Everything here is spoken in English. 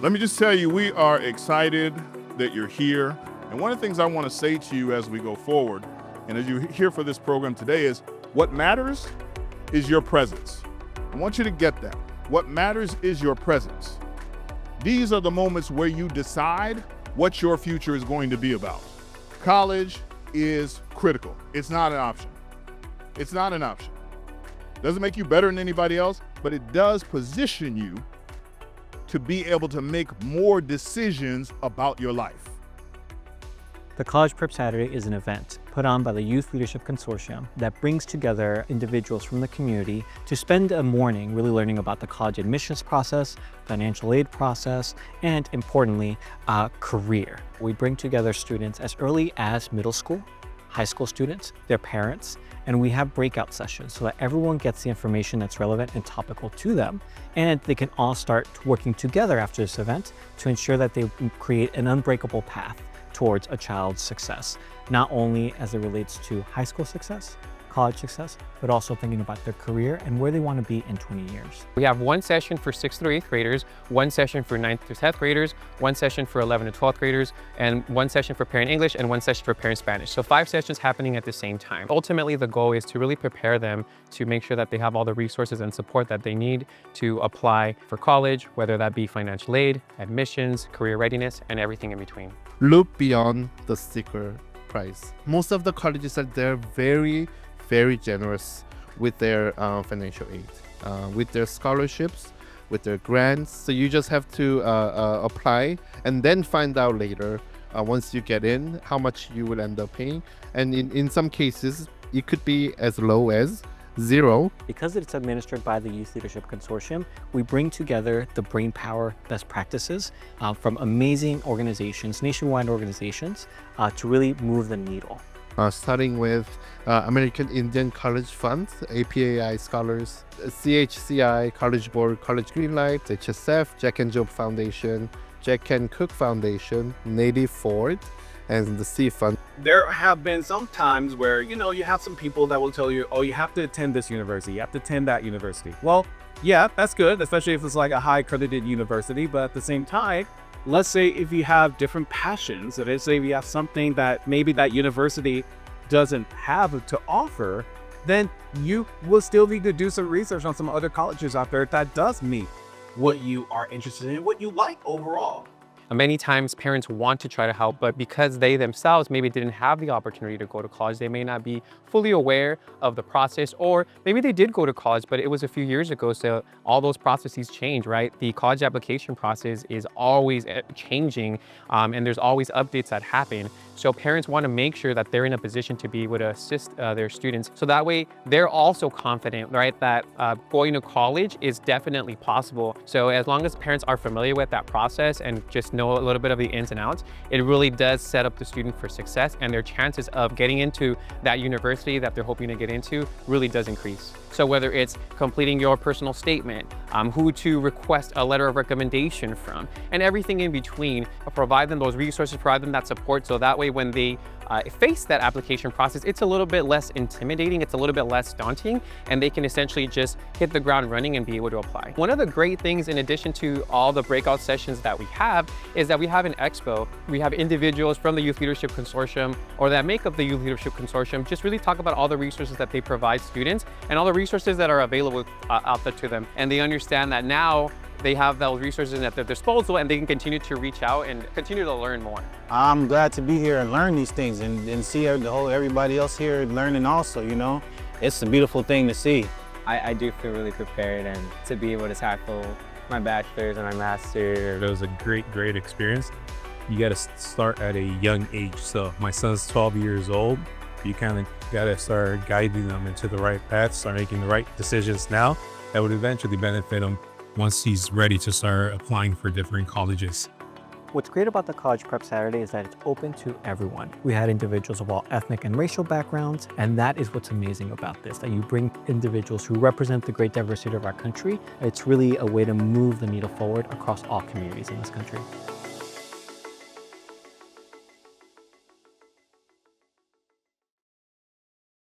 Let me just tell you, we are excited that you're here. And one of the things I want to say to you as we go forward, and as you hear for this program today, is what matters is your presence. I want you to get that. What matters is your presence. These are the moments where you decide what your future is going to be about. College is critical. It's not an option. It's not an option. Doesn't make you better than anybody else, but it does position you to be able to make more decisions about your life. The College Prep Saturday is an event put on by the Youth Leadership Consortium that brings together individuals from the community to spend a morning really learning about the college admissions process, financial aid process, and importantly, career. We bring together students as early as middle school, high school students, their parents, and we have breakout sessions so that everyone gets the information that's relevant and topical to them. And they can all start working together after this event to ensure that they create an unbreakable path towards a child's success, not only as it relates to high school success, college success, but also thinking about their career and where they want to be in 20 years. We have one session for 6th through 8th graders, one session for 9th through 10th graders, one session for 11th to 12th graders, and one session for parent English and one session for parent Spanish. So 5 sessions happening at the same time. Ultimately, the goal is to really prepare them to make sure that they have all the resources and support that they need to apply for college, whether that be financial aid, admissions, career readiness, and everything in between. Look beyond the sticker price. Most of the colleges are there very generous with their financial aid, with their scholarships, with their grants. So you just have to apply and then find out later, once you get in, how much you will end up paying. And in some cases, it could be as low as $0. Because it's administered by the Youth Leadership Consortium, we bring together the brainpower best practices from amazing organizations, nationwide organizations, to really move the needle. Starting with American Indian College Fund, APAI Scholars, CHCI, College Board, College Greenlight, HSF, Jack and Job Foundation, Jack and Cook Foundation, Native Ford, and the C Fund. There have been some times where, you have some people that will tell you, oh, you have to attend this university, you have to attend that university. Well, yeah, that's good, especially if it's like a high accredited university, but at the same time, let's say if you have different passions, let's say if you have something that maybe that university doesn't have to offer, then you will still need to do some research on some other colleges out there that does meet what you are interested in, what you like overall. Many times parents want to try to help, but because they themselves maybe didn't have the opportunity to go to college, they may not be fully aware of the process, or maybe they did go to college, but it was a few years ago, so all those processes change, right? The college application process is always changing, and there's always updates that happen. So parents want to make sure that they're in a position to be able to assist their students. So that way they're also confident, right, that going to college is definitely possible. So as long as parents are familiar with that process and just know a little bit of the ins and outs, it really does set up the student for success, and their chances of getting into that university that they're hoping to get into really does increase. So whether it's completing your personal statement, who to request a letter of recommendation from, and everything in between, provide them those resources, provide them that support, so that way when they face that application process, it's a little bit less intimidating, it's a little bit less daunting, and they can essentially just hit the ground running and be able to apply. One of the great things, in addition to all the breakout sessions that we have, is that we have an expo. We have individuals from the Youth Leadership Consortium or that make up the Youth Leadership Consortium just really talk about all the resources that they provide students and all the resources that are available out there to them. And they understand that now they have those resources at their disposal and they can continue to reach out and continue to learn more. I'm glad to be here and learn these things and see everybody else here learning also, It's a beautiful thing to see. I do feel really prepared, and to be able to tackle my bachelor's and my master's. It was a great experience. You got to start at a young age. So my son's 12 years old. You kind of got to start guiding them into the right path, start making the right decisions now that would eventually benefit him once he's ready to start applying for different colleges. What's great about the College Prep Saturday is that it's open to everyone. We had individuals of all ethnic and racial backgrounds, and that is what's amazing about this, that you bring individuals who represent the great diversity of our country. It's really a way to move the needle forward across all communities in this country.